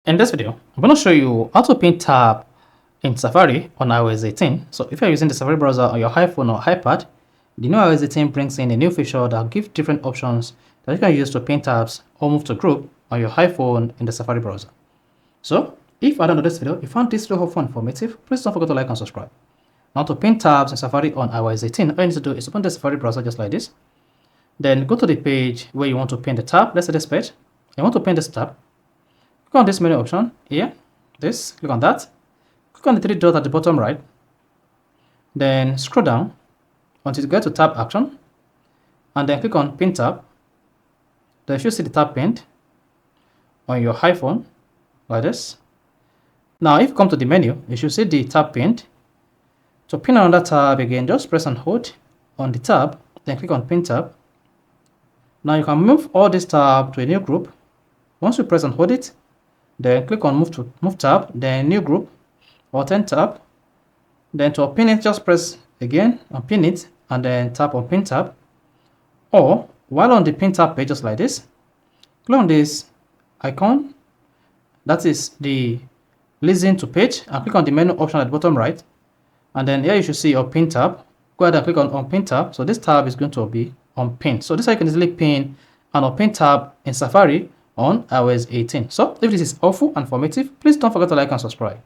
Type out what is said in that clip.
In this video, I'm going to show you how to pin tab in Safari on iOS 18. So if you're using the Safari browser on your iPhone or iPad, the new iOS 18 brings in a new feature that gives different options that you can use to pin tabs or move to group on your iPhone in the Safari browser. So if at the end of this video, you found this video helpful and informative, please don't forget to like and subscribe. Now to pin tabs in Safari on iOS 18, all you need to do is open the Safari browser just like this. Then go to the page where you want to pin the tab. Let's say this page. You want to pin this tab. Click on this menu option here, click on that, click on the three dots at the bottom right, then scroll down until you get to tab action, and then click on pin tab. Then you should see the tab pinned on your iPhone like this. Now if you come to the menu, you should see the tab pinned. To pin another tab again, just press and hold on the tab, then click on pin tab. Now you can move all this tab to a new group. Once you press and hold it, then click on move tab, then new group or 10 tab. Then to pin it, just press again and pin it, and then tap on pin tab. Or while on the pin tab page, just like this, click on this icon, that is the listen to page, and click on the menu option at the bottom right, and then here you should see your pin tab. Go ahead and click on pin tab. So this tab is going to be on pin. So this is how you can easily pin an unpin tab in Safari on iOS 18. So if this is helpful and informative, please don't forget to like and subscribe.